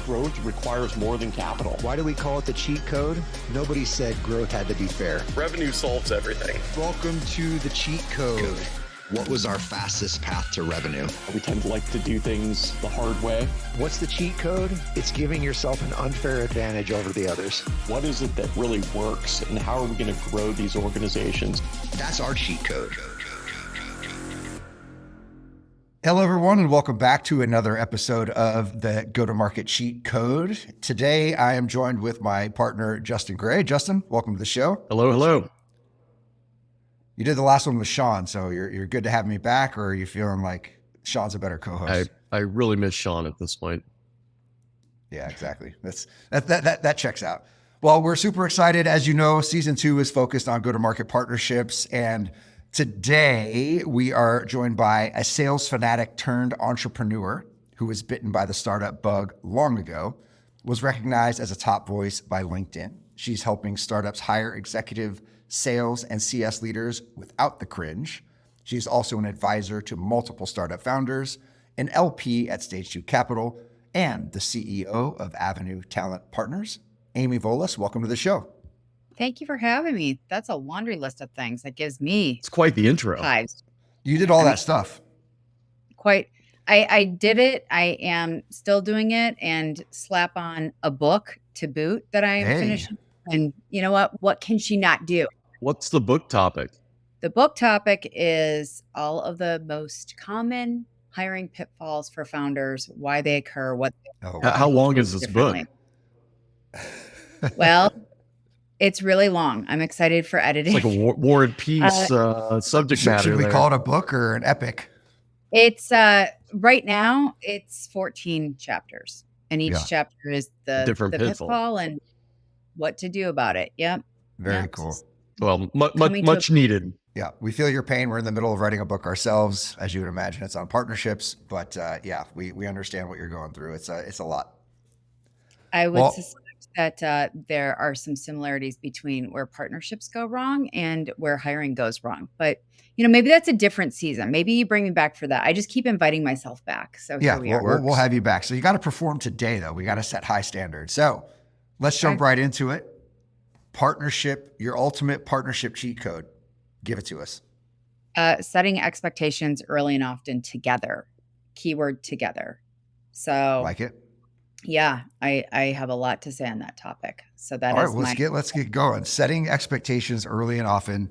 growth requires more than capital. Why do we call it the cheat code? Nobody said growth had to be fair. Revenue solves everything. Welcome to the cheat code. What was our fastest path to revenue? We tend to like to do things the hard way. What's the cheat code? It's giving yourself an unfair advantage over the others. What is it that really works, and how are we going to grow these organizations? That's our cheat code. Hello, everyone, and welcome back to another episode of the Go-to-Market Cheat Code. Today, I am joined with my partner, Justin Gray. Justin, welcome to the show. Hello, hello. You did the last one with Sean, so you're good to have me back, or are you feeling like Sean's a better co-host? I really miss Sean at this point. Yeah, exactly. That checks out. Well, we're super excited. As you know, season 2 is focused on go-to-market partnerships, and today we are joined by a sales fanatic turned entrepreneur who was bitten by the startup bug long ago, was recognized as a top voice by LinkedIn. She's helping startups hire executive sales and CS leaders without the cringe. She's also an advisor to multiple startup founders, an LP at Stage 2 Capital, and the CEO of Avenue Talent Partners. Amy Volas, welcome to the show. Thank you for having me. That's a laundry list of things that gives me It's quite the intro. hives. You did all that stuff. I did it. I am still doing it, and slap on a book to boot that I am finishing. And you know what? What can she not do? What's the book topic? The book topic is all of the most common hiring pitfalls for founders, why they occur, what Oh, How long is this book? Well, it's really long. I'm excited for editing. It's like a War and Peace subject matter. should we there. call it a book or an epic? It's right now it's 14 chapters, and each chapter is the Different pitfall. pitfall and what to do about it. Yep. Very Yep. cool. Well, Coming to much needed. Yeah, we feel your pain. We're in the middle of writing a book ourselves. As you would imagine, it's on partnerships, but yeah, we understand what you're going through. It's a lot. I would Well- suspect that there are some similarities between where partnerships go wrong and where hiring goes wrong. But maybe that's a different season. Maybe you bring me back for that. I just keep inviting myself back. So Yeah, here we are. we'll have you back. So you got to perform today, though. We got to set high standards. So let's jump right into it. Partnership, your ultimate partnership cheat code. Give it to us. Setting expectations early and often together. Keyword together. So Like it? yeah, I have a lot to say on that topic. So that All is right, let's get going. Setting expectations early and often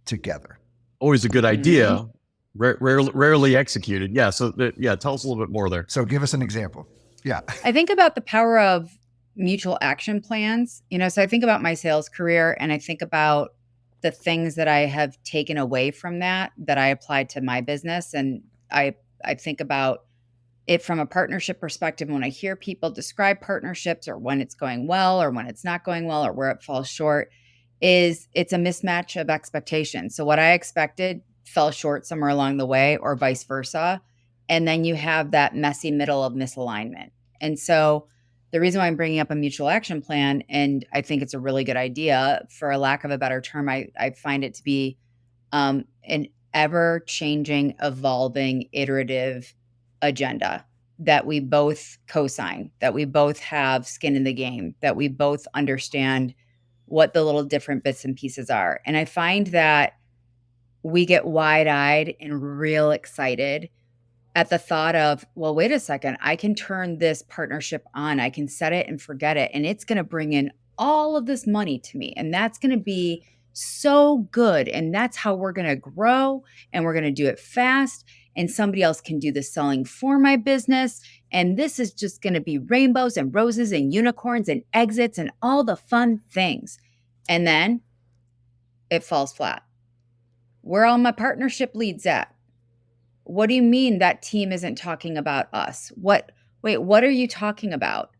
together. Always a good idea. Rarely executed. Yeah. So tell us a little bit more there. So give us an example. Yeah. I think about the power of mutual action plans. So I think about my sales career, and I think about the things that I have taken away from that I applied to my business. And I think about it from a partnership perspective. When I hear people describe partnerships, or when it's going well or when it's not going well or where it falls short, it's a mismatch of expectations. So what I expected fell short somewhere along the way, or vice versa. And then you have that messy middle of misalignment. And so the reason why I'm bringing up a mutual action plan, and I think it's a really good idea, for a lack of a better term, I find it to be an ever-changing, evolving, iterative agenda that we both co-sign, that we both have skin in the game, that we both understand what the little different bits and pieces are. And I find that we get wide-eyed and real excited at the thought of, well, wait a second, I can turn this partnership on. I can set it and forget it. And it's going to bring in all of this money to me. And that's going to be so good. And that's how we're going to grow. And we're going to do it fast. And somebody else can do the selling for my business. And this is just going to be rainbows and roses and unicorns and exits and all the fun things. And then it falls flat. Where are all my partnership leads at? What do you mean that team isn't talking about us? What are you talking about?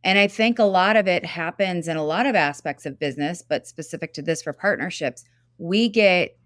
And I think a lot of it happens in a lot of aspects of business, but specific to this for partnerships, we get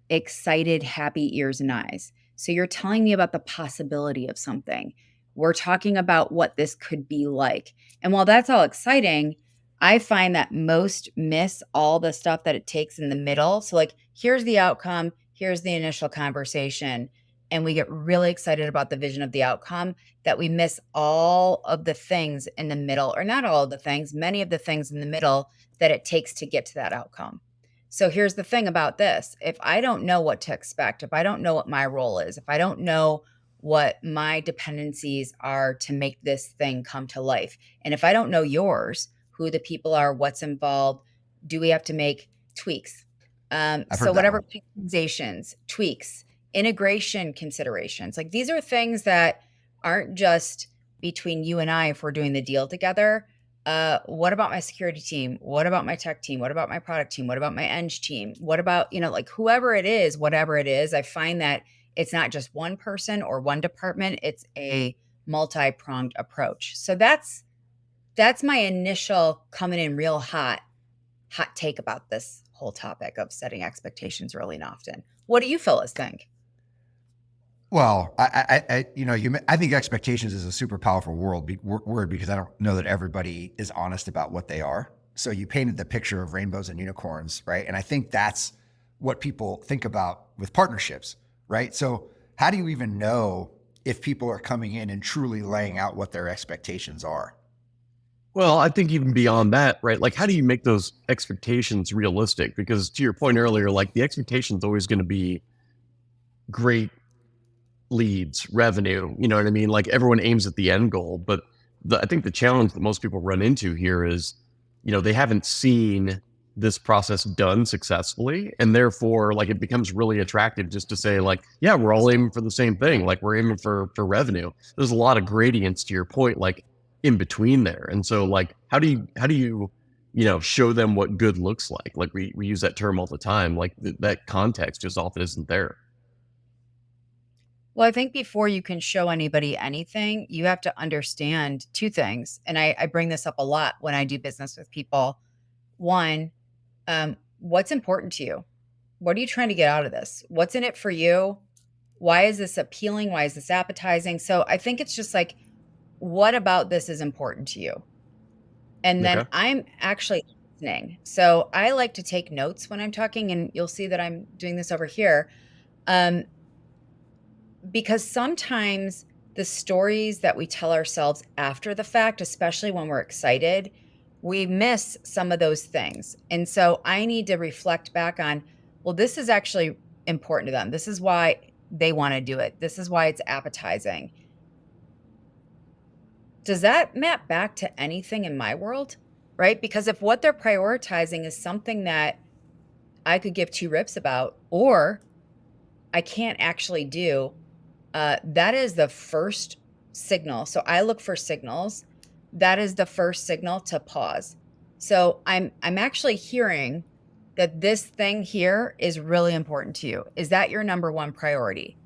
excited, happy ears and eyes. So you're telling me about the possibility of something. We're talking about what this could be like. And while that's all exciting, I find that most miss all the stuff that it takes in the middle. So like, here's the outcome. Here's the initial conversation. and we get really excited about the vision of the outcome that we miss all of the things in the middle, or not all of the things, many of the things in the middle that it takes to get to that outcome. So here's the thing about this. If I don't know what to expect, if I don't know what my role is, if I don't know what my dependencies are to make this thing come to life, and if I don't know yours, who the people are, what's involved, do we have to make tweaks? So whatever optimizations, tweaks, integration considerations, like these are things that aren't just between you and I if we're doing the deal together. What about my security team? What about my tech team? What about my product team? What about my eng team? What about, like whoever it is, whatever it is, I find that it's not just one person or one department, it's a multi-pronged approach. So that's my initial coming in real hot take about this whole topic of setting expectations early and often. What do you, Phyllis, think? Well, I think expectations is a super powerful word because I don't know that everybody is honest about what they are. So you painted the picture of rainbows and unicorns, right? And I think that's what people think about with partnerships, right? So how do you even know if people are coming in and truly laying out what their expectations are? Well, I think even beyond that, right? Like, how do you make those expectations realistic? Because to your point earlier, like the expectation is always going to be great leads, revenue, you know what I mean? Like everyone aims at the end goal, but I think the challenge that most people run into here is, they haven't seen this process done successfully. And therefore, like it becomes really attractive just to say like, yeah, we're all aiming for the same thing. Like we're aiming for revenue. There's a lot of gradients to your point, like in between there. And so like, how do you, show them what good looks like? Like we use that term all the time. Like that context just often isn't there. Well, I think before you can show anybody anything, you have to understand two things. And I bring this up a lot when I do business with people. One, what's important to you? What are you trying to get out of this? What's in it for you? Why is this appealing? Why is this appetizing? So I think it's just like, what about this is important to you? And then Okay. I'm actually listening. So I like to take notes when I'm talking, and you'll see that I'm doing this over here. Because sometimes the stories that we tell ourselves after the fact, especially when we're excited, we miss some of those things. And so I need to reflect back on, well, this is actually important to them. This is why they want to do it. This is why it's appetizing. Does that map back to anything in my world? Right? Because if what they're prioritizing is something that I could give two rips about, or I can't actually do, that is the first signal. So I look for signals. That is the first signal to pause. So I'm actually hearing that this thing here is really important to you. Is that your number one priority?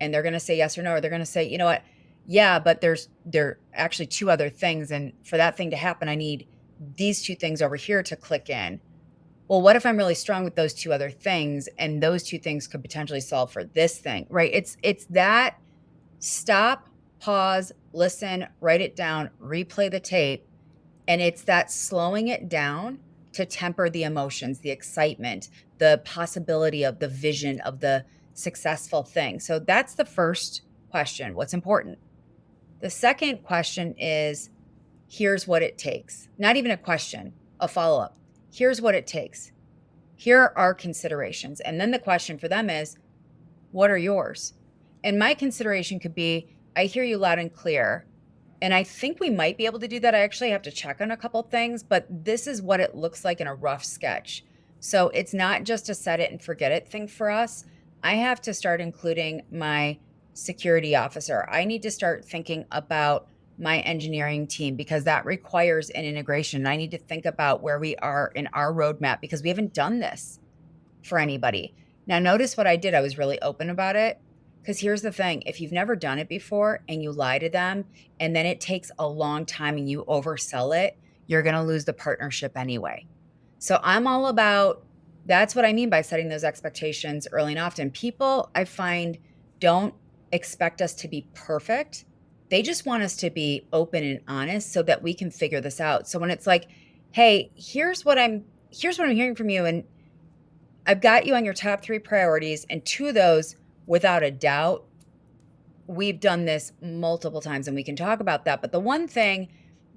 And they're going to say yes or no, or they're going to say, you know what? Yeah, but there are actually two other things. And for that thing to happen, I need these two things over here to click in. Well, what if I'm really strong with those two other things, and those two things could potentially solve for this thing, right? It's that stop, pause, listen, write it down, replay the tape. And it's that slowing it down to temper the emotions, the excitement, the possibility of the vision of the successful thing. So that's the first question. What's important? The second question is, here's what it takes. Not even a question, a follow-up. Here's what it takes. Here are our considerations. And then the question for them is, what are yours? And my consideration could be, I hear you loud and clear. And I think we might be able to do that. I actually have to check on a couple things, but this is what it looks like in a rough sketch. So it's not just a set it and forget it thing for us. I have to start including my security officer. I need to start thinking about my engineering team, because that requires an integration. I need to think about where we are in our roadmap, because we haven't done this for anybody. Now, notice what I did. I was really open about it, because here's the thing. If you've never done it before and you lie to them, and then it takes a long time and you oversell it, you're going to lose the partnership anyway. So I'm all about, that's what I mean by setting those expectations early and often. People, I find, don't expect us to be perfect. They just want us to be open and honest so that we can figure this out. So when it's like, hey, here's what I'm hearing from you, and I've got you on your top 3 priorities, and 2 of those, without a doubt, we've done this multiple times and we can talk about that. But the one thing,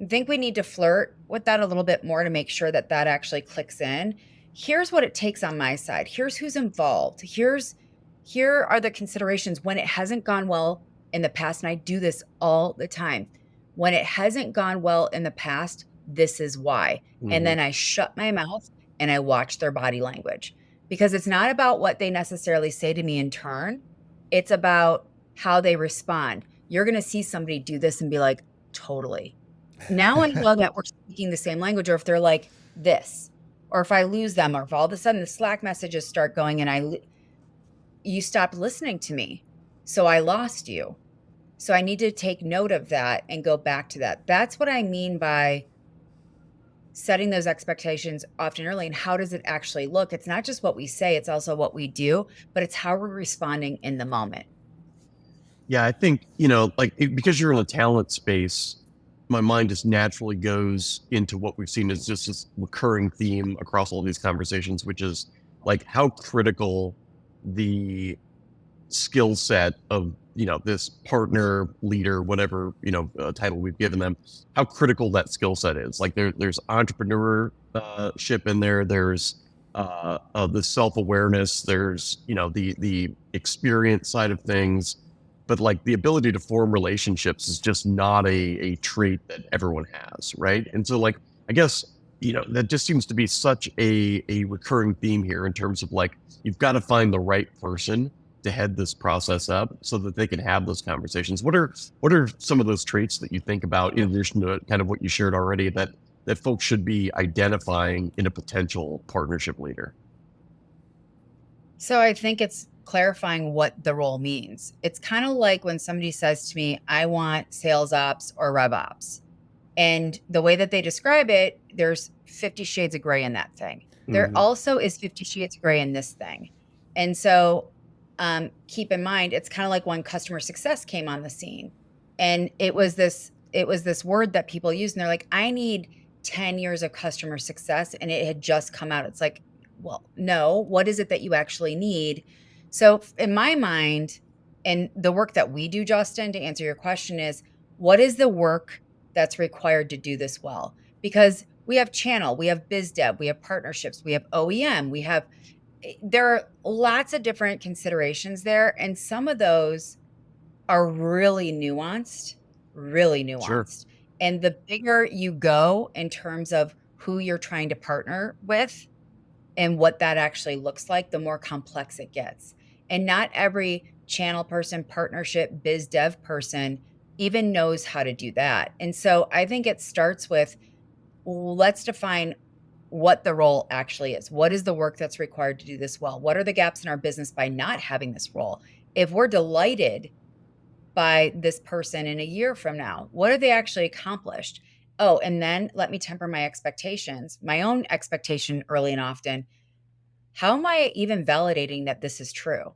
I think we need to flirt with that a little bit more to make sure that that actually clicks in. Here's what it takes on my side. Here's who's involved. Here are the considerations when it hasn't gone well in the past. And I do this all the time. When it hasn't gone well in the past, this is why. And then I shut my mouth and I watch their body language, because it's not about what they necessarily say to me in turn. It's about how they respond. You're going to see somebody do this and be like, totally. Now I know that we're speaking the same language, or if they're like this, or if I lose them, or if all of a sudden the Slack messages start going and you stopped listening to me, so I lost you. So I need to take note of that and go back to that. That's what I mean by setting those expectations often early. And how does it actually look? It's not just what we say, it's also what we do, but it's how we're responding in the moment. Yeah, I think, because you're in a talent space, my mind just naturally goes into what we've seen as just this recurring theme across all these conversations, which is like how critical the skill set of, this partner, leader, whatever, title we've given them, how critical that skill set is. Like there's entrepreneurship in there. There's the self-awareness. There's, the experience side of things. But like the ability to form relationships is just not a trait that everyone has, right? And so like, I guess, that just seems to be such a recurring theme here in terms of like, you've got to find the right person to head this process up so that they can have those conversations. What are some of those traits that you think about in addition to kind of what you shared already that folks should be identifying in a potential partnership leader? So I think it's clarifying what the role means. It's kind of like when somebody says to me, I want sales ops or rev ops. And the way that they describe it, there's 50 shades of gray in that thing. There also is 50 shades of gray in this thing. And so keep in mind, it's kind of like when customer success came on the scene, and it was this word that people use, and they're like, I need 10 years of customer success, and it had just come out. It's like, well, no, what is it that you actually need? So in my mind, and the work that we do, Justin, to answer your question is, what is the work that's required to do this well? Because we have channel, we have biz dev, we have partnerships, we have OEM, there are lots of different considerations there. And some of those are really nuanced. Sure. And the bigger you go in terms of who you're trying to partner with and what that actually looks like, the more complex it gets. And not every channel person, partnership, biz dev person even knows how to do that. And so I think it starts with, let's define what the role actually is. What is the work that's required to do this well? What are the gaps in our business by not having this role? If we're delighted by this person in a year from now, what have they actually accomplished? Oh, and then let me temper my expectations, my own expectation early and often. How am I even validating that this is true?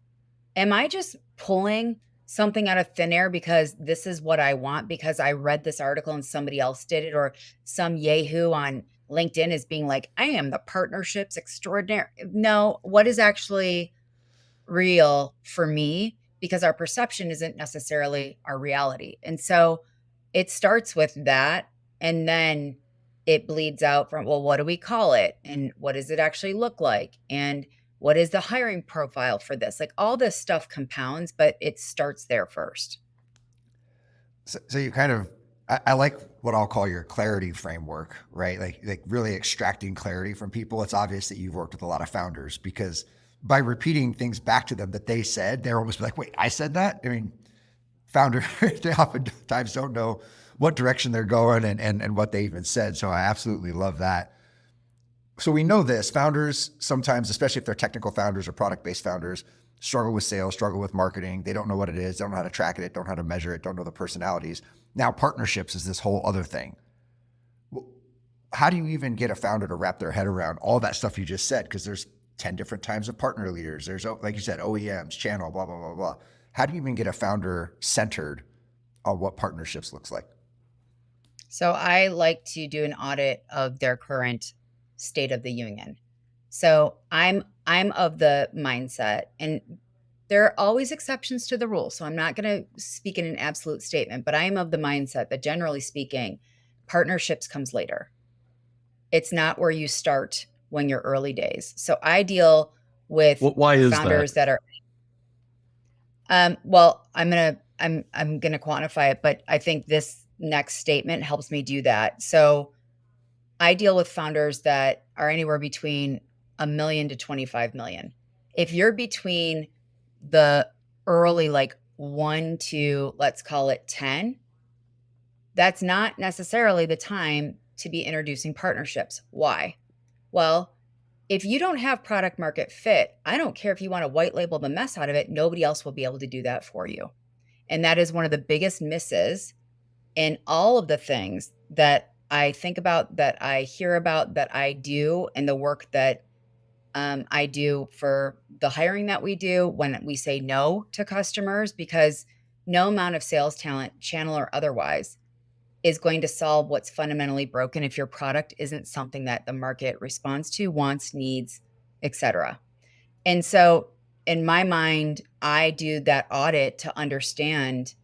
Am I just pulling something out of thin air because this is what I want, because I read this article and somebody else did it, or some yahoo on LinkedIn is being like, I am the partnerships extraordinary? No, what is actually real for me? Because our perception isn't necessarily our reality. And so it starts with that. And then it bleeds out from, well, what do we call it? And what does it actually look like? And what is the hiring profile for this? Like all this stuff compounds, but it starts there first. So you kind of, I like what I'll call your clarity framework, right? Like really extracting clarity from people. It's obvious that you've worked with a lot of founders, because by repeating things back to them that they said, they're almost like, wait, I said that? I mean, founders, they oftentimes don't know what direction they're going and what they even said. So I absolutely love that. So we know this, founders sometimes, especially if they're technical founders or product-based founders, struggle with sales, struggle with marketing. They don't know what it is, don't know how to track it, don't know how to measure it, don't know the personalities. Now partnerships is this whole other thing. How do you even get a founder to wrap their head around all that stuff you just said? Because there's 10 different types of partner leaders. There's, like you said, OEMs, channel, blah, blah, blah, blah. How do you even get a founder centered on what partnerships looks like? So I like to do an audit of their current state of the union. So I'm of the mindset, and There are always exceptions to the rule. So I'm not going to speak in an absolute statement, but I am of the mindset that generally speaking, partnerships comes later. It's not where you start when you're early days. So I deal with Why is founders that? that are, well, I'm going to quantify it, but I think this next statement helps me do that. So I deal with founders that are anywhere between $1 million to 25 million. If you're between the early, like 1 to, let's call it 10, that's not necessarily the time to be introducing partnerships. Why? Well, if you don't have product market fit, I don't care if you want to white label the mess out of it, nobody else will be able to do that for you. And that is one of the biggest misses in all of the things that I think about, that I hear about, that I do, and the work that I do for the hiring that we do when we say no to customers, because no amount of sales talent, channel or otherwise, is going to solve what's fundamentally broken if your product isn't something that the market responds to, wants, needs, etc. And so in my mind, I do that audit to understand,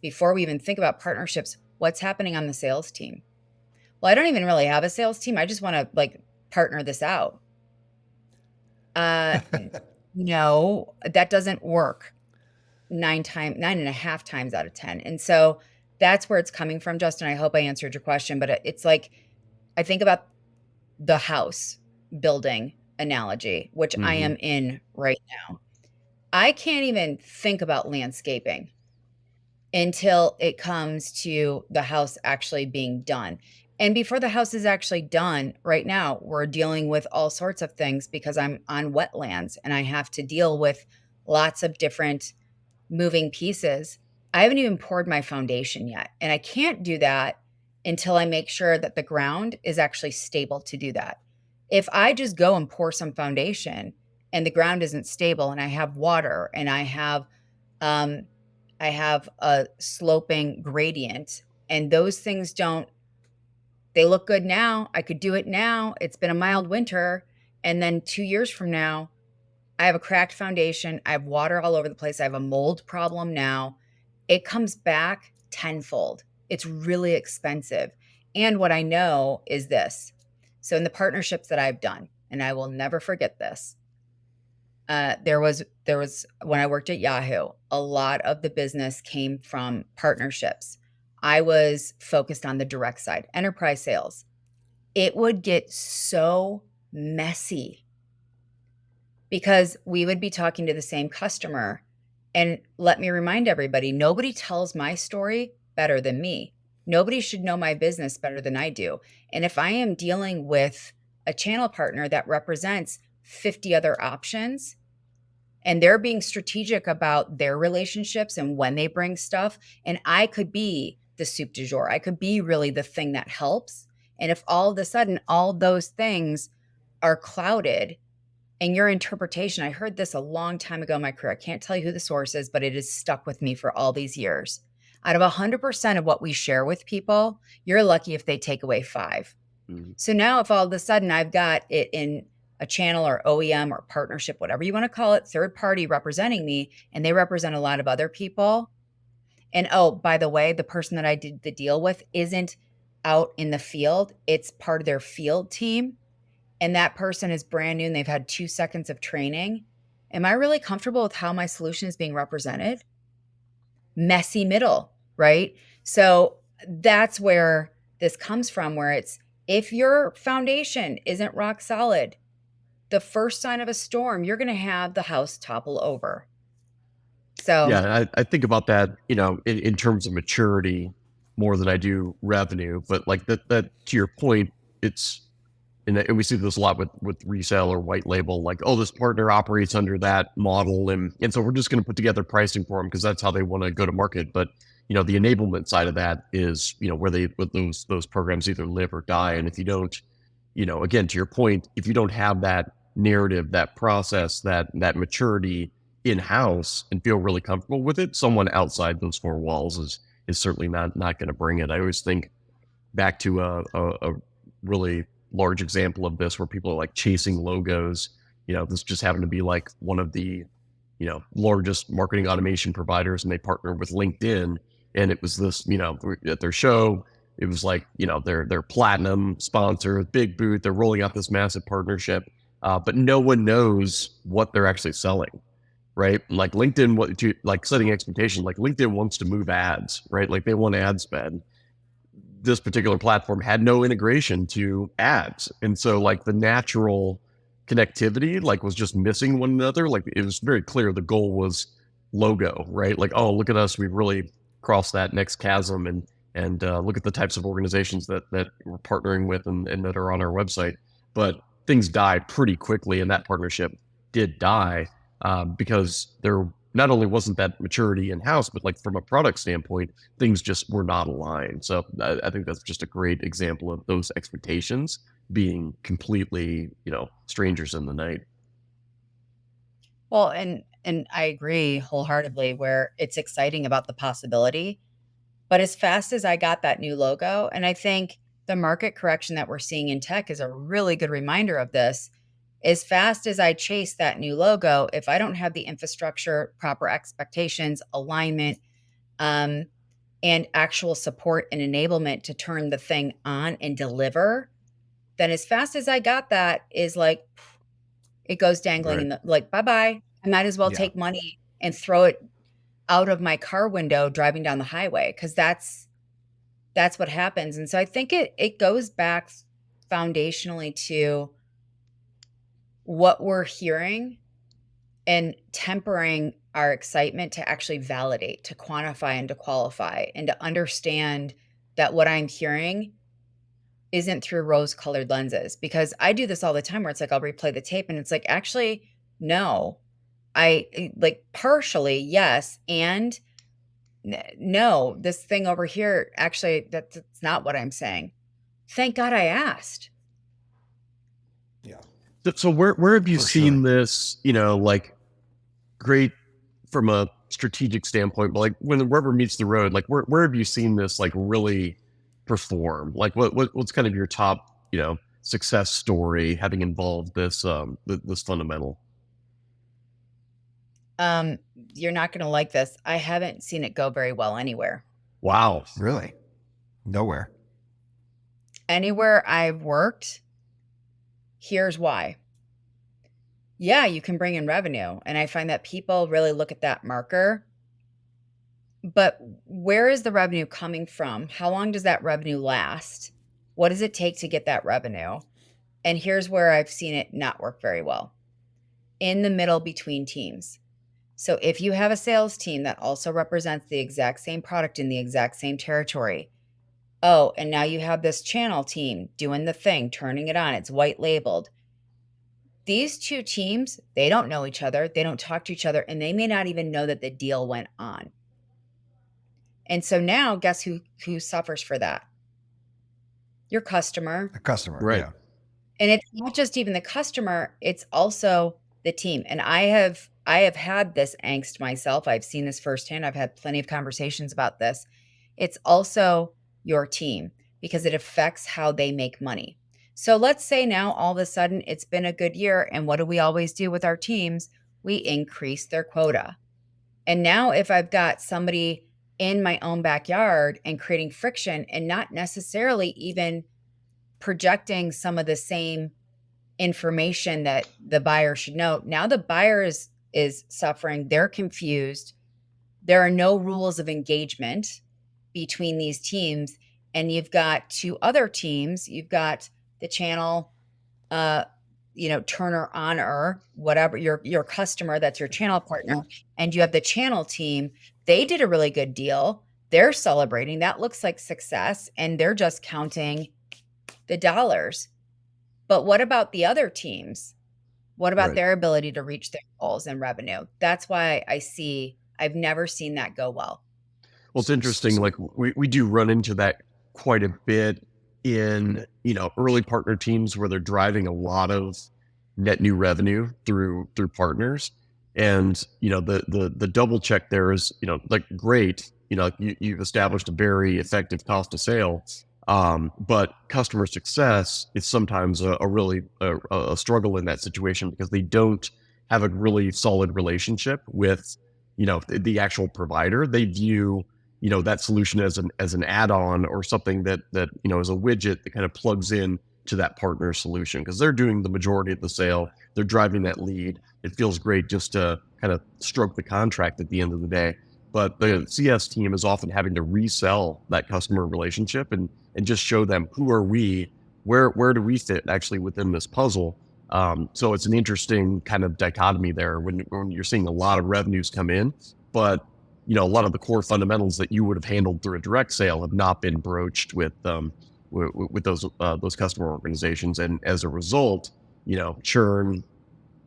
before we even think about partnerships, what's happening on the sales team. Well, I don't even really have a sales team. I just want to like partner this out. No, that doesn't work 9.5 times out of 10. And so that's where it's coming from, Justin. I hope I answered your question, but it's like, I think about the house building analogy, which I am in right now. I can't even think about landscaping until it comes to the house actually being done. And before the house is actually done, right now, we're dealing with all sorts of things because I'm on wetlands and I have to deal with lots of different moving pieces. I haven't even poured my foundation yet. And I can't do that until I make sure that the ground is actually stable to do that. If I just go and pour some foundation and the ground isn't stable and I have water and I have a sloping gradient and those things they look good now. I could do it now. It's been a mild winter. And then 2 years from now, I have a cracked foundation. I have water all over the place. I have a mold problem now. It comes back tenfold. It's really expensive. And what I know is this. So in the partnerships that I've done, and I will never forget this, there was when I worked at Yahoo, a lot of the business came from partnerships. I was focused on the direct side, enterprise sales. It would get so messy because we would be talking to the same customer. And let me remind everybody, nobody tells my story better than me. Nobody should know my business better than I do. And if I am dealing with a channel partner that represents 50 other options, and they're being strategic about their relationships and when they bring stuff, and I could be the soup du jour. I could be really the thing that helps. And if all of a sudden all those things are clouded and your interpretation, I heard this a long time ago in my career. I can't tell you who the source is, but it has stuck with me for all these years. Out of 100% of what we share with people, you're lucky if they take away 5. So now if all of a sudden I've got it in a channel or OEM or partnership, whatever you want to call it, third party representing me, and they represent a lot of other people. And oh, by the way, the person that I did the deal with isn't out in the field. It's part of their field team. And that person is brand new and they've had 2 seconds of training. Am I really comfortable with how my solution is being represented? Messy middle, right? So that's where this comes from, where it's, if your foundation isn't rock solid, the first sign of a storm, you're going to have the house topple over. So yeah, I think about that, in terms of maturity more than I do revenue. But like that to your point, it's, and we see this a lot with resale or white label, like, oh, this partner operates under that model. And so we're just going to put together pricing for them because that's how they want to go to market. But, the enablement side of that is, where those programs either live or die. And if you don't, again, to your point, if you don't have that narrative, that process, that maturity in-house and feel really comfortable with it, someone outside those 4 walls is certainly not going to bring it. I always think back to a really large example of this where people are like chasing logos. This just happened to be like one of the largest marketing automation providers, and they partnered with LinkedIn. And it was this, at their show, it was like, they're platinum sponsor, big booth. They're rolling out this massive partnership, but no one knows what they're actually selling, right? Like LinkedIn, like setting expectations, like LinkedIn wants to move ads, right? Like they want ad spend. This particular platform had no integration to ads. And so like the natural connectivity like was just missing one another. Like it was very clear the goal was logo, right? Like, oh, look at us, we've really crossed that next chasm, and look at the types of organizations that we're partnering with and that are on our website. But things died pretty quickly, and that partnership did die because there not only wasn't that maturity in house, but like from a product standpoint, things just were not aligned. So I think that's just a great example of those expectations being completely, strangers in the night. Well, and I agree wholeheartedly where it's exciting about the possibility. But as fast as I got that new logo, and I think the market correction that we're seeing in tech is a really good reminder of this. As fast as I chase that new logo, if I don't have the infrastructure, proper expectations, alignment, and actual support and enablement to turn the thing on and deliver, then as fast as I got that is like, it goes dangling in the, like, bye-bye. I might as well take money and throw it out of my car window driving down the highway, because that's what happens. And so I think it goes back foundationally to what we're hearing and tempering our excitement to actually validate, to quantify, and to qualify, and to understand that what I'm hearing isn't through rose-colored lenses. Because I do this all the time where it's like I'll replay the tape and it's like, actually, no. I like partially, yes, and no, this thing over here, actually, that's not what I'm saying. Thank God I asked. Yeah. So where have you seen this, like great from a strategic standpoint, but like when the rubber meets the road, like where have you seen this like really perform? Like what's kind of your top, success story having involved this this fundamental? You're not going to like this. I haven't seen it go very well anywhere. Wow. Really? Nowhere. Anywhere I've worked, here's why. Yeah, you can bring in revenue. And I find that people really look at that marker. But where is the revenue coming from? How long does that revenue last? What does it take to get that revenue? And here's where I've seen it not work very well. In the middle between teams. So if you have a sales team that also represents the exact same product in the exact same territory, oh, and now you have this channel team doing the thing, turning it on, it's white labeled. These two teams, they don't know each other, they don't talk to each other, and they may not even know that the deal went on. And so now guess who suffers for that? Your customer. The customer, right? Yeah. And it's not just even the customer, it's also the team. And I have had this angst myself. I've seen this firsthand. I've had plenty of conversations about this. It's also your team because it affects how they make money. So let's say now all of a sudden it's been a good year. And what do we always do with our teams? We increase their quota. And now if I've got somebody in my own backyard and creating friction and not necessarily even projecting some of the same information that the buyer should know, now the buyer is suffering. They're confused. There are no rules of engagement between these teams. And you've got two other teams. You've got the channel, turner honor, whatever, your customer, that's your channel partner. And you have the channel team. They did a really good deal. They're celebrating. That looks like success. And they're just counting the dollars. But what about the other teams? What about their ability to reach their goals and revenue? That's why I've never seen that go well. Well, it's interesting. Like we do run into that quite a bit in, early partner teams where they're driving a lot of net new revenue through partners. And, the double check there is, like, great, you've established a very effective cost of sale. But customer success is sometimes a really struggle in that situation because they don't have a really solid relationship with, the actual provider. They view, that solution as an add-on or something that is a widget that kind of plugs in to that partner solution, because they're doing the majority of the sale. They're driving that lead. It feels great just to kind of stroke the contract at the end of the day. But the CS team is often having to resell that customer relationship and just show them, who are we, where do we fit actually within this puzzle. So it's an interesting kind of dichotomy there when you're seeing a lot of revenues come in, but a lot of the core fundamentals that you would have handled through a direct sale have not been broached with those customer organizations, and as a result, churn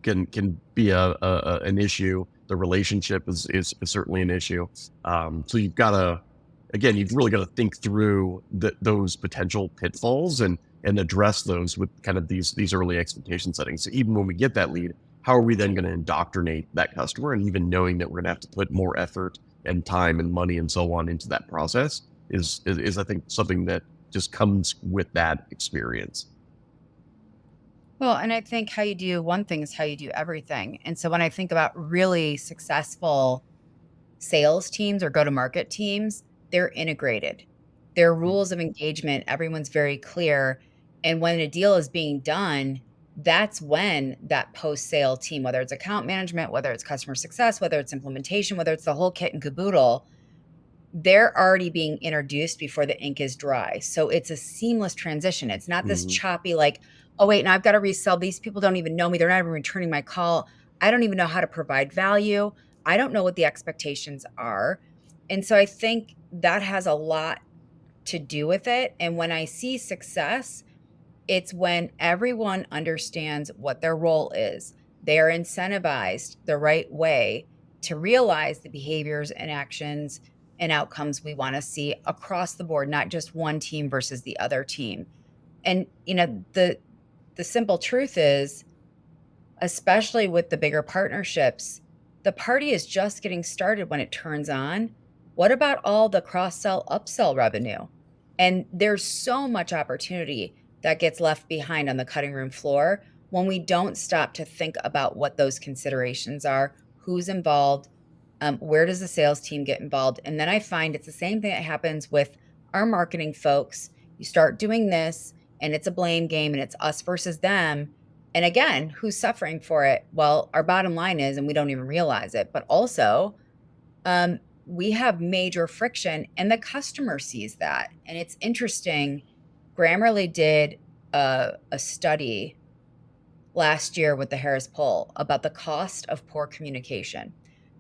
can be an issue. The relationship is certainly an issue. So you've really got to think through those potential pitfalls and address those with kind of these early expectation settings. So even when we get that lead, how are we then going to indoctrinate that customer? And even knowing that we're going to have to put more effort and time and money and so on into that process is I think something that just comes with that experience. Well, and I think how you do one thing is how you do everything. And so when I think about really successful sales teams or go-to-market teams, they're integrated. Their rules of engagement, everyone's very clear. And when a deal is being done, that's when that post-sale team, whether it's account management, whether it's customer success, whether it's implementation, whether it's the whole kit and caboodle, they're already being introduced before the ink is dry. So it's a seamless transition. It's not this choppy, like, oh, wait, now I've got to resell. These people don't even know me. They're not even returning my call. I don't even know how to provide value. I don't know what the expectations are. And so I think that has a lot to do with it. And when I see success, it's when everyone understands what their role is. They are incentivized the right way to realize the behaviors and actions and outcomes we want to see across the board, not just one team versus the other team. And, the simple truth is, especially with the bigger partnerships, the party is just getting started when it turns on. What about all the cross-sell, upsell revenue? And there's so much opportunity that gets left behind on the cutting room floor when we don't stop to think about what those considerations are, who's involved, where does the sales team get involved? And then I find it's the same thing that happens with our marketing folks. You start doing this, and it's a blame game, and it's us versus them. And again, who's suffering for it? Well, our bottom line is, and we don't even realize it, but also we have major friction, and the customer sees that. And it's interesting. Grammarly did a study last year with the Harris poll about the cost of poor communication.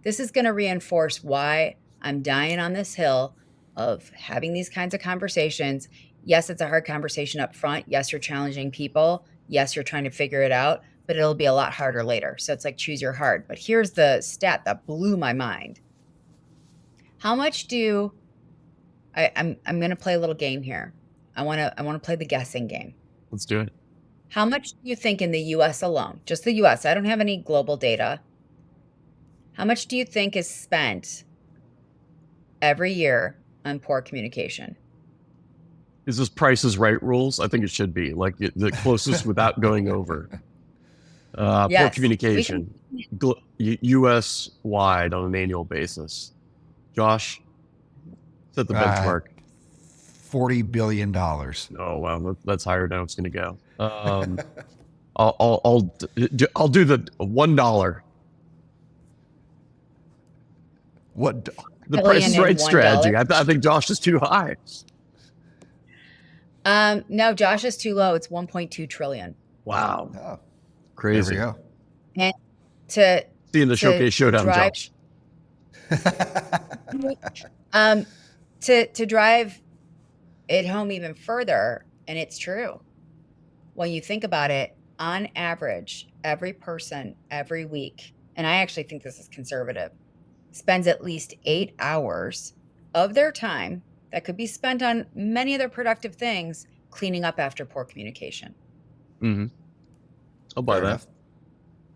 This is going to reinforce why I'm dying on this hill of having these kinds of conversations. Yes, it's a hard conversation up front. Yes, you're challenging people. Yes, you're trying to figure it out, but it'll be a lot harder later. So it's like choose your hard. But here's the stat that blew my mind. How much do I'm going to play a little game here. I want to play the guessing game. Let's do it. How much do you think in the US alone, just the US, I don't have any global data. How much do you think is spent every year on poor communication? Is this Price is Right rules? I think it should be like the closest without going over. Poor Yes, communication, U.S. wide on an annual basis. Josh, set the benchmark. $40 billion. Oh wow, that's higher now. It's going to go. I'll do the $1. What? The Price is Billion Right and strategy. $1. I think Josh is too high. No, Josh is too low. It's 1.2 trillion. Wow, Oh, there crazy. we go. And to See in the showcase showdown, drive- Josh. to drive it home even further, and it's true. When you think about it, on average, every person every week, and I actually think this is conservative, spends at least 8 hours of their time that could be spent on many other productive things cleaning up after poor communication. Mm-hmm. I'll buy Fair that. enough.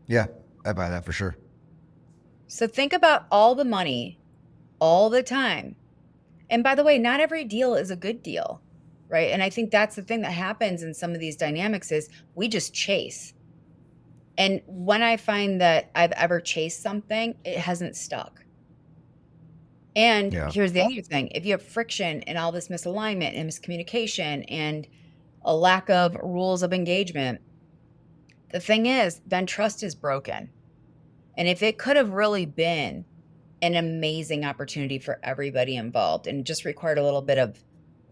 Yeah, I buy that for sure. So think about all the money, all the time. And by the way, not every deal is a good deal, right? And I think that's the thing that happens in some of these dynamics is we just chase. And when I find that I've ever chased something, it hasn't stuck. And Yeah. here's the other thing. If you have friction and all this misalignment and miscommunication and a lack of rules of engagement, the thing is, then trust is broken. And if it could have really been an amazing opportunity for everybody involved and just required a little bit of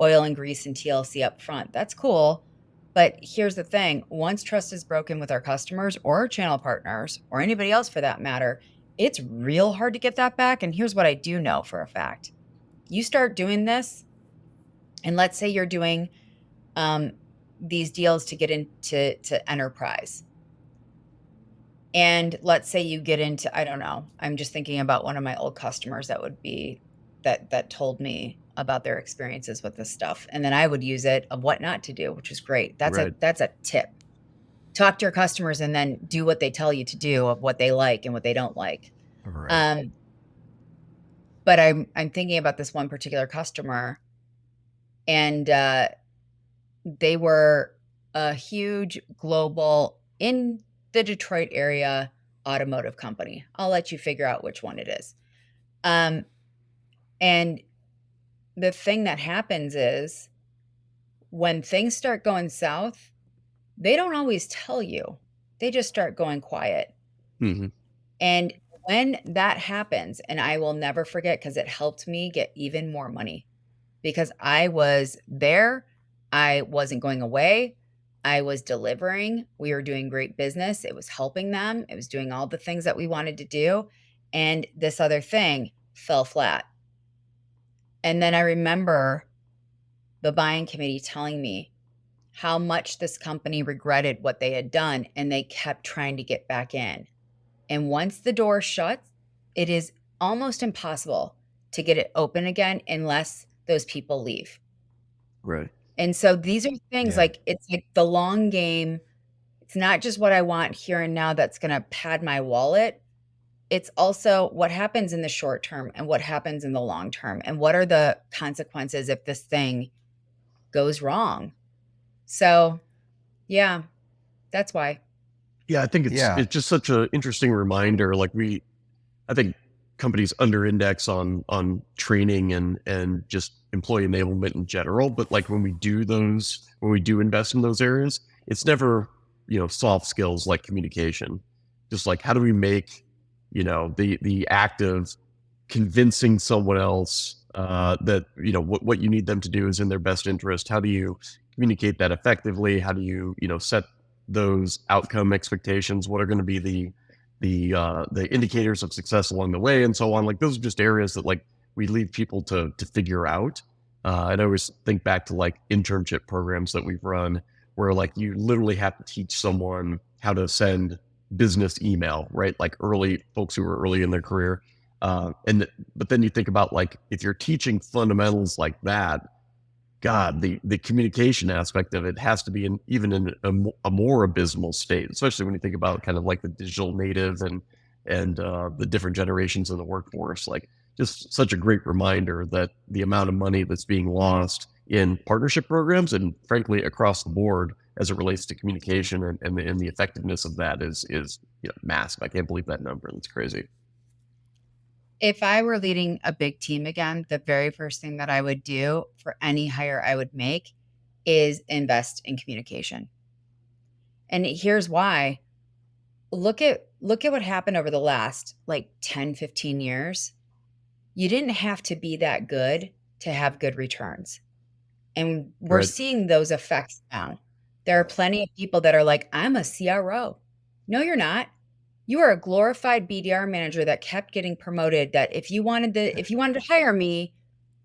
oil and grease and TLC up front, that's cool. But here's the thing. Once trust is broken with our customers or our channel partners or anybody else for that matter, it's real hard to get that back. And here's what I do know for a fact. You start doing this, and let's say you're doing these deals to get into enterprise. And let's say you get into, I don't know, I'm just thinking about one of my old customers that told me about their experiences with this stuff. And then I would use it of what not to do, which is great. That's a tip. Talk to your customers and then do what they tell you to do of what they like and what they don't like. Right. But I'm thinking about this one particular customer, and they were a huge global in the Detroit area automotive company. I'll let you figure out which one it is. And the thing that happens is when things start going south, they don't always tell you. They just start going quiet. Mm-hmm. And when that happens, and I will never forget because it helped me get even more money because I was there. I wasn't going away. I was delivering. We were doing great business. It was helping them. It was doing all the things that we wanted to do. And this other thing fell flat. And then I remember the buying committee telling me how much this company regretted what they had done, and they kept trying to get back in. And once the door shuts, it is almost impossible to get it open again unless those people leave. Right. And so these are things like, it's like the long game. It's not just what I want here and now that's going to pad my wallet. It's also what happens in the short term and what happens in the long term. And what are the consequences if this thing goes wrong? So, yeah, that's why. Yeah, I think it's just such an interesting reminder. Like I think companies under index on training and just employee enablement in general. But like when we do invest in those areas, it's never, soft skills like communication. Just like how do we make, the act of convincing someone else that, what you need them to do is in their best interest. How do you communicate that effectively? How do you, set those outcome expectations? What are going to be the indicators of success along the way and so on? Like those are just areas that like we leave people to figure out. And I always think back to like internship programs that we've run where like you literally have to teach someone how to send business email, right? Like folks who are early in their career. But then you think about like, if you're teaching fundamentals like that, God, the communication aspect of it has to be even in a more abysmal state, especially when you think about kind of like the digital native and the different generations in the workforce. Like just such a great reminder that the amount of money that's being lost in partnership programs and frankly across the board as it relates to communication and the effectiveness of that is massive. I can't believe that number. That's crazy. If I were leading a big team again, the very first thing that I would do for any hire I would make is invest in communication. And here's why. Look at what happened over the last like 10, 15 years. You didn't have to be that good to have good returns. And we're seeing those effects now. There are plenty of people that are like, I'm a CRO. No, you're not. You are a glorified BDR manager that kept getting promoted. That if you wanted to hire me,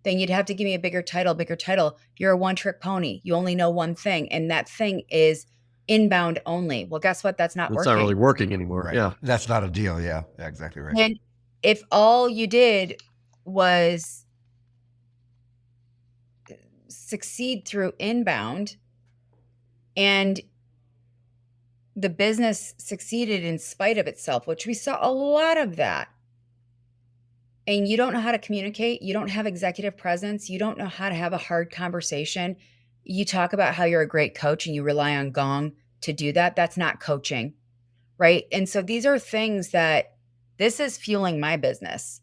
then you'd have to give me a bigger title. You're a one-trick pony. You only know one thing, and that thing is inbound only. Well, guess what? That's not working. It's not really working anymore. Right. Yeah, that's not a deal. Yeah, exactly right. And if all you did was succeed through inbound, and the business succeeded in spite of itself, which we saw a lot of that. And you don't know how to communicate. You don't have executive presence. You don't know how to have a hard conversation. You talk about how you're a great coach and you rely on Gong to do that. That's not coaching. right? And so these are things that this is fueling my business.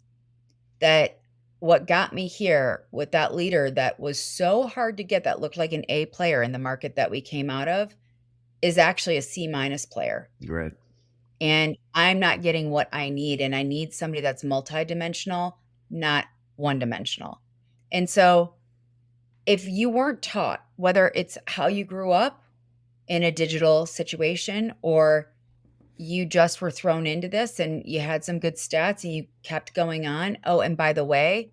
That what got me here with that leader that was so hard to get, that looked like an A player in the market that we came out of, is actually a C minus player. Right. And I'm not getting what I need. And I need somebody that's multidimensional, not one dimensional. And so if you weren't taught, whether it's how you grew up in a digital situation or you just were thrown into this and you had some good stats and you kept going on. Oh, and by the way,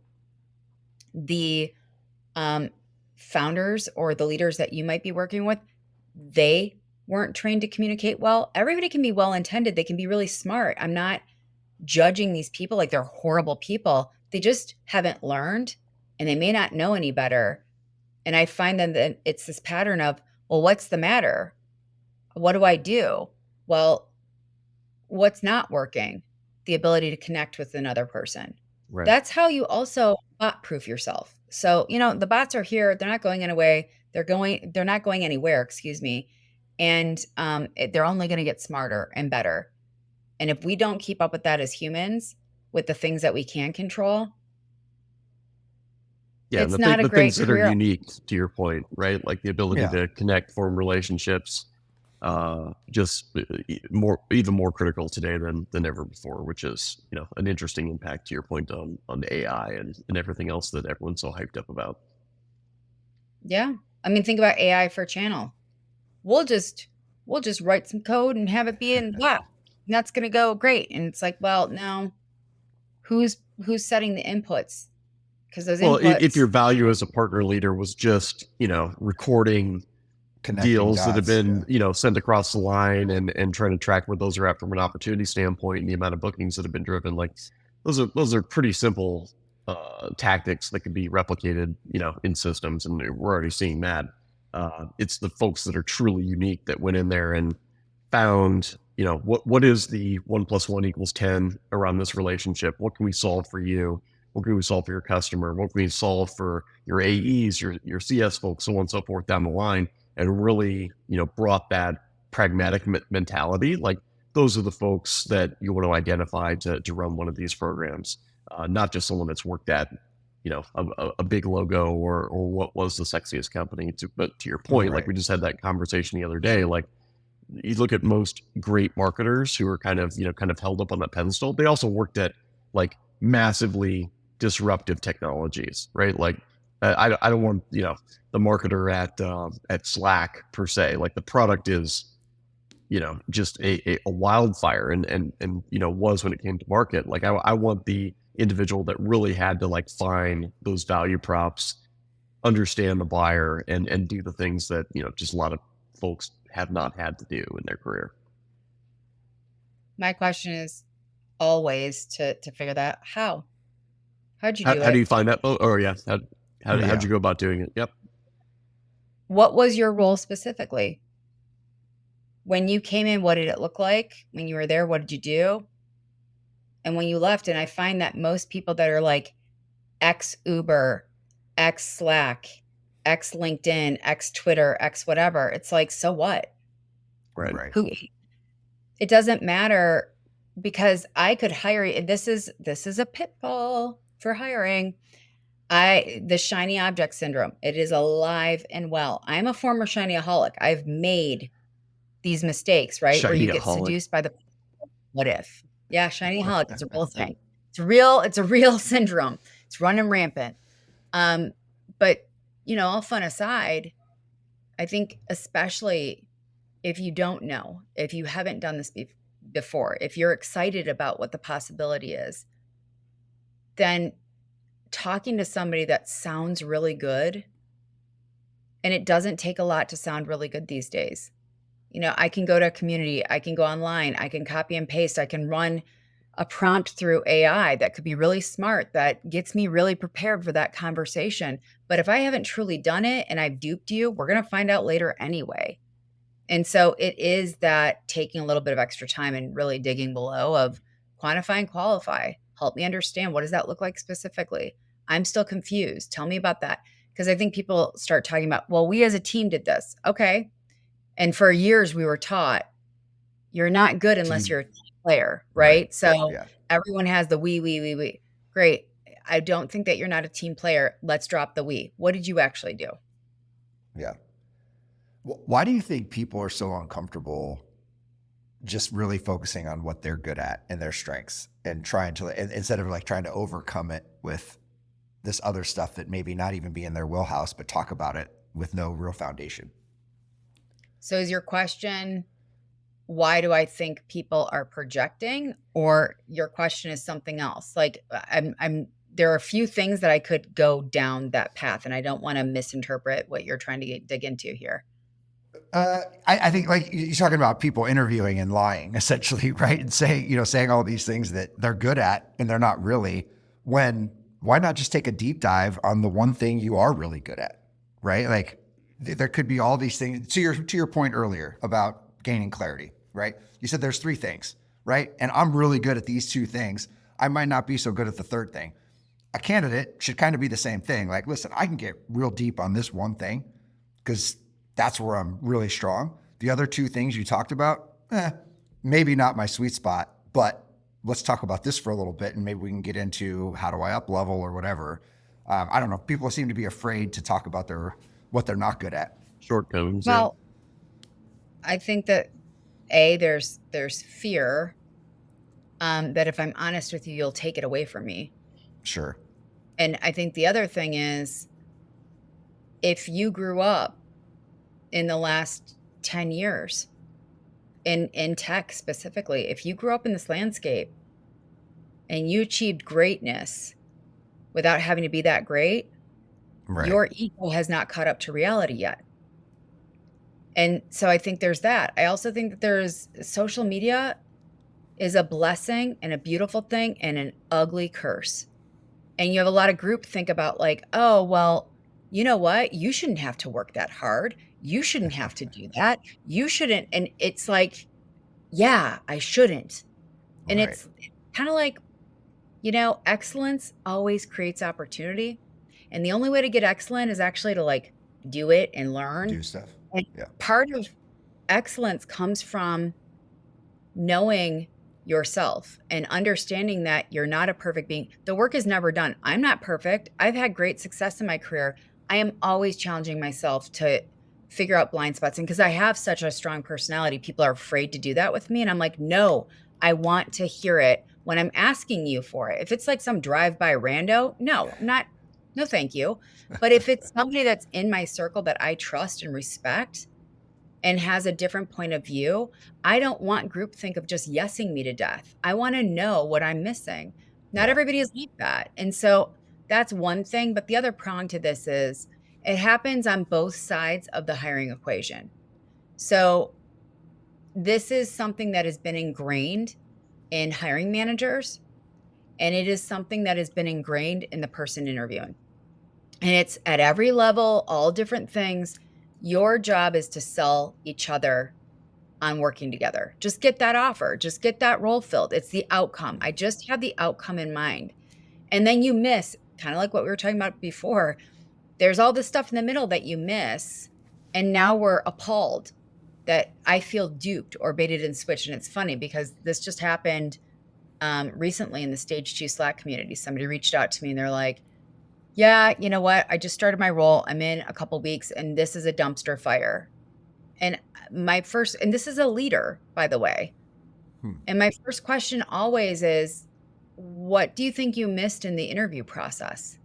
the founders or the leaders that you might be working with, they weren't trained to communicate well. Everybody can be well intended. They can be really smart. I'm not judging these people like they're horrible people. They just haven't learned and they may not know any better. And I find that it's this pattern of, well, what's the matter? What do I do? Well, what's not working? The ability to connect with another person. Right. That's how you also bot proof yourself. So, the bots are here. They're not going anywhere. They're not going anywhere, excuse me. And they're only going to get smarter and better. And if we don't keep up with that as humans, with the things that we can control, Yeah, it's the, not a the great things that are career. unique to your point, right? Like the ability Yeah. to connect, form relationships, just even more critical today than ever before, which is an interesting impact to your point on AI and everything else that everyone's so hyped up about. Yeah. I mean, think about AI for channel. We'll just write some code and have it be in blah. And that's going to go great. And it's like, well, no, who's setting the inputs? Because those Well, inputs. if your value as a partner leader was just recording Connecting deals that have dots, been sent across the line and trying to track where those are at from an opportunity standpoint and the amount of bookings that have been driven, like those are pretty simple tactics that can be replicated in systems, and we're already seeing that. It's the folks that are truly unique that went in there and found what is the 1 + 1 = 10 around this relationship. What can we solve for you? What can we solve for your customer? What can we solve for your AEs, your CS folks, so on and so forth down the line? And really, brought that pragmatic mentality. Like those are the folks that you want to identify to run one of these programs, not just someone that's worked at, a big logo or what was the sexiest company. But to your point, Right. like we just had that conversation the other day, like you look at most great marketers who are kind of held up on that pedestal. They also worked at like massively disruptive technologies, right? Like I don't want the marketer at Slack per se. Like the product is just a wildfire and was when it came to market. Like I want the individual that really had to like find those value props, understand the buyer, and do the things that just a lot of folks have not had to do in their career. My question is always to figure that out. How'd you do it? How do you find that? Oh yeah. How'd you go about doing it? Yep. What was your role specifically? When you came in, what did it look like? When you were there, what did you do? And when you left, and I find that most people that are like X Uber, X Slack, X LinkedIn, X Twitter, X whatever, it's like, so what? Right. It doesn't matter, because I could hire you. This is a pitfall for hiring. The shiny object syndrome. It is alive and well. I'm a former shiny-aholic. I've made these mistakes, right? Where you get Shiny-aholic. seduced by the what if. Yeah, shiny-aholic. It's a real thing. It's a real syndrome. It's running rampant. But all fun aside, I think especially if you don't know, if you haven't done this before, if you're excited about what the possibility is, then talking to somebody that sounds really good, and it doesn't take a lot to sound really good these days. I can go to a community, I can go online, I can copy and paste, I can run a prompt through AI that could be really smart, that gets me really prepared for that conversation. But if I haven't truly done it and I've duped you, we're going to find out later anyway. And so it is that taking a little bit of extra time and really digging below of quantify and qualify. Help me understand, what does that look like specifically? I'm still confused. Tell me about that. Because I think people start talking about, well, we as a team did this. Okay. And for years we were taught You're not good unless Team. you're a team player, Right. right? So Yeah. everyone has the we. Great. I don't think that you're not a team player. Let's drop the we. What did you actually do? Yeah. Why do you think people are so uncomfortable just really focusing on what they're good at and their strengths and trying to, instead of like trying to overcome it with this other stuff that maybe not even be in their wheelhouse, but talk about it with no real foundation? So is your question, why do I think people are projecting, or your question is something else? Like there are a few things that I could go down that path, and I don't want to misinterpret what you're trying to dig into here. I think like you're talking about people interviewing and lying essentially, right? And saying all these things that they're good at and they're not really. Why not just take a deep dive on the one thing you are really good at, right? Like there could be all these things. To your point earlier about gaining clarity, right? You said there's 3 things, right? And I'm really good at these 2 things. I might not be so good at the third thing. A candidate should kind of be the same thing. Like, listen, I can get real deep on this one thing because that's where I'm really strong. The other 2 things you talked about, maybe not my sweet spot, but let's talk about this for a little bit and maybe we can get into how do I up level or whatever. I don't know. People seem to be afraid to talk about what they're not good at. Shortcomings. Well, I think that there's fear that if I'm honest with you, you'll take it away from me. Sure. And I think the other thing is, if you grew up in the last 10 years in tech specifically, if you grew up in this landscape and you achieved greatness without having to be that great, Right. your ego has not caught up to reality yet. And so I think there's that. I also think that there's social media is a blessing and a beautiful thing and an ugly curse. And you have a lot of group think about like, oh, well, you know what? You shouldn't have to work that hard. You shouldn't have to do that. You shouldn't. And it's like, yeah, I shouldn't. And Right. it's kind of like, excellence always creates opportunity. And the only way to get excellent is actually to like do it and learn. Do stuff. And Yeah. part of excellence comes from knowing yourself and understanding that you're not a perfect being. The work is never done. I'm not perfect. I've had great success in my career. I am always challenging myself to figure out blind spots. And because I have such a strong personality, people are afraid to do that with me. And I'm like, no, I want to hear it when I'm asking you for it. If it's like some drive-by rando, no, thank you. But if it's somebody that's in my circle that I trust and respect and has a different point of view, I don't want groupthink of just yesing me to death. I want to know what I'm missing. Not everybody is like that. And so that's one thing. But the other prong to this is it happens on both sides of the hiring equation. So this is something that has been ingrained in hiring managers, and it is something that has been ingrained in the person interviewing. And it's at every level, all different things. Your job is to sell each other on working together. Just get that offer. Just get that role filled. It's the outcome. I just have the outcome in mind. And then you miss, kind of like what we were talking about before, there's all this stuff in the middle that you miss. And now we're appalled that I feel duped or baited and switched. And it's funny because this just happened recently in the Stage 2 Slack community. Somebody reached out to me and they're like, yeah, you know what? I just started my role. I'm in a couple weeks and this is a dumpster fire. And this is a leader, by the way. And my first question always is, what do you think you missed in the interview process?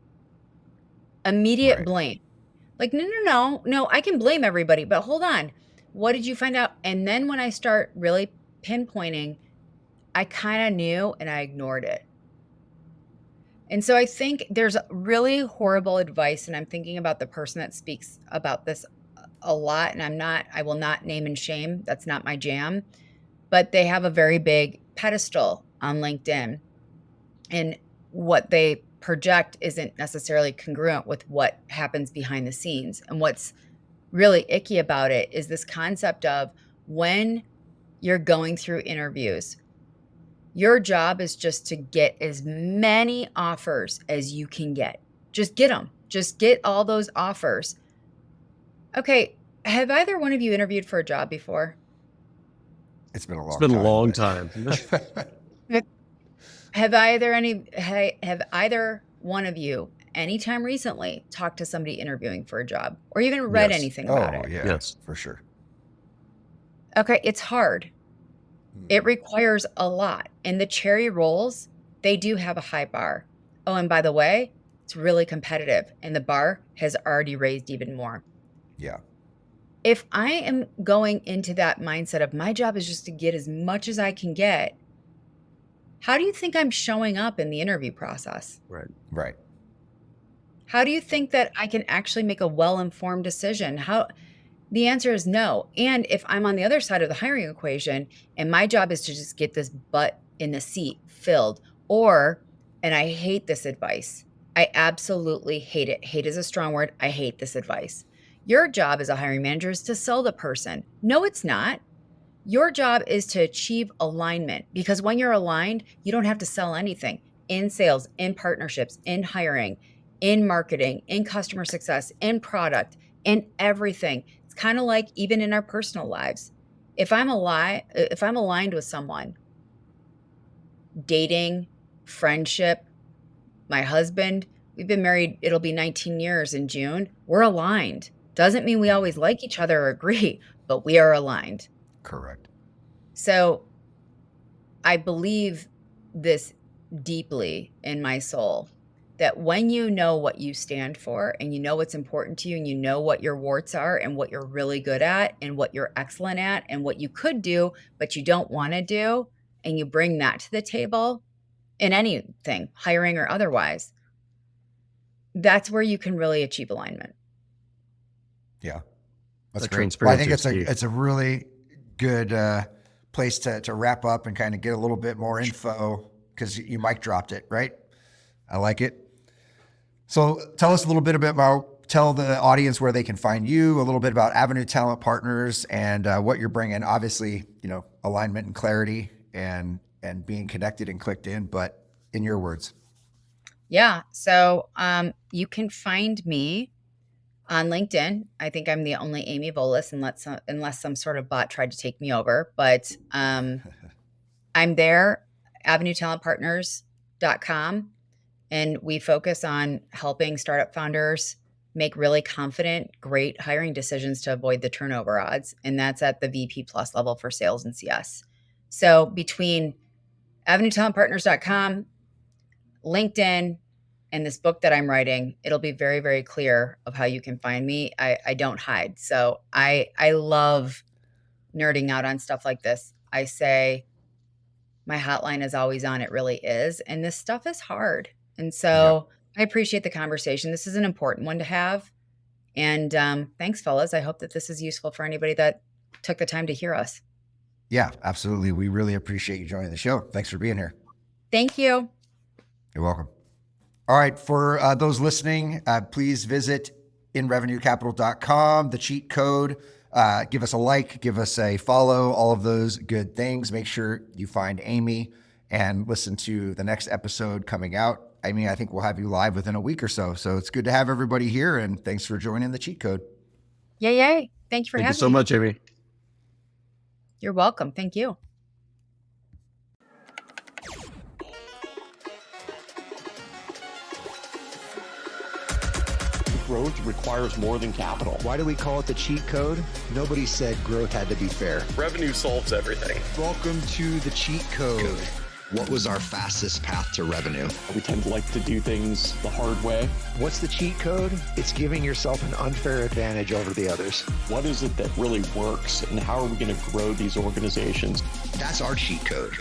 Immediate blame. Like, no, I can blame everybody, but hold on. What did you find out? And then when I start really pinpointing, I kind of knew and I ignored it. And so I think there's really horrible advice, and I'm thinking about the person that speaks about this a lot, and I will not name and shame. That's not my jam, but they have a very big pedestal on LinkedIn, and what they project isn't necessarily congruent with what happens behind the scenes. And what's really icky about it is this concept of when you're going through interviews, your job is just to get as many offers as you can get. Just get them. Just get all those offers. Okay. Have either one of you interviewed for a job before? It's been a long It's been time. a long time. Have either one of you anytime recently talked to somebody interviewing for a job or even read Yes. anything about Oh, it? yeah, Yes. for sure. Okay, it's hard. It requires a lot. And the cherry rolls, they do have a high bar. Oh, and by the way, it's really competitive and the bar has already raised even more. Yeah. If I am going into that mindset of my job is just to get as much as I can get, how do you think I'm showing up in the interview process? Right. How do you think that I can actually make a well-informed decision? The answer is no. And if I'm on the other side of the hiring equation and my job is to just get this butt in the seat filled, and I hate this advice. I absolutely hate it. Hate is a strong word. I hate this advice. Your job as a hiring manager is to sell the person. No, it's not. Your job is to achieve alignment, because when you're aligned, you don't have to sell anything in sales, in partnerships, in hiring, in marketing, in customer success, in product, in everything. It's kind of like even in our personal lives. If I'm aligned with someone, dating, friendship, my husband, we've been married, it'll be 19 years in June. We're aligned. Doesn't mean we always like each other or agree, but we are aligned. Correct. So I believe this deeply in my soul, that when you know what you stand for and you know what's important to you and you know what your warts are and what you're really good at and what you're excellent at and what you could do, but you don't want to do, and you bring that to the table in anything, hiring or otherwise, that's where you can really achieve alignment. Yeah. That's The great. Well, I think transparency is key. it's a really good place to wrap up and kind of get a little bit more info, because you mic dropped it, right? I like it. So tell us a little bit about, tell the audience where they can find you, a little bit about Avenue Talent Partners and what you're bringing. Obviously, alignment and clarity and being connected and clicked in, but in your words. Yeah. So you can find me on LinkedIn. I think I'm the only Amy Volas, unless some sort of bot tried to take me over. But I'm there, avenuetalentpartners.com. And we focus on helping startup founders make really confident, great hiring decisions to avoid the turnover odds. And that's at the VP plus level for sales and CS. So between avenuetalentpartners.com, LinkedIn, and this book that I'm writing, it'll be very, very clear of how you can find me. I don't hide. So I love nerding out on stuff like this. I say my hotline is always on. It really is. And this stuff is hard. And so I appreciate the conversation. This is an important one to have. And thanks, fellas. I hope that this is useful for anybody that took the time to hear us. Yeah, absolutely. We really appreciate you joining the show. Thanks for being here. Thank you. You're welcome. All right. For those listening, please visit inrevenuecapital.com, the cheat code. Give us a like, give us a follow, all of those good things. Make sure you find Amy and listen to the next episode coming out. Amy, I think we'll have you live within a week or so. So it's good to have everybody here, and thanks for joining the cheat code. Yay. Thank you for having me. Thank you so much, Amy. You're welcome. Thank you. Growth requires more than capital. Why do we call it the cheat code? Nobody said growth had to be fair. Revenue solves everything. Welcome to the cheat code. What was our fastest path to revenue? We tend to like to do things the hard way. What's the cheat code? It's giving yourself an unfair advantage over the others. What is it that really works, and how are we going to grow these organizations? That's our cheat code.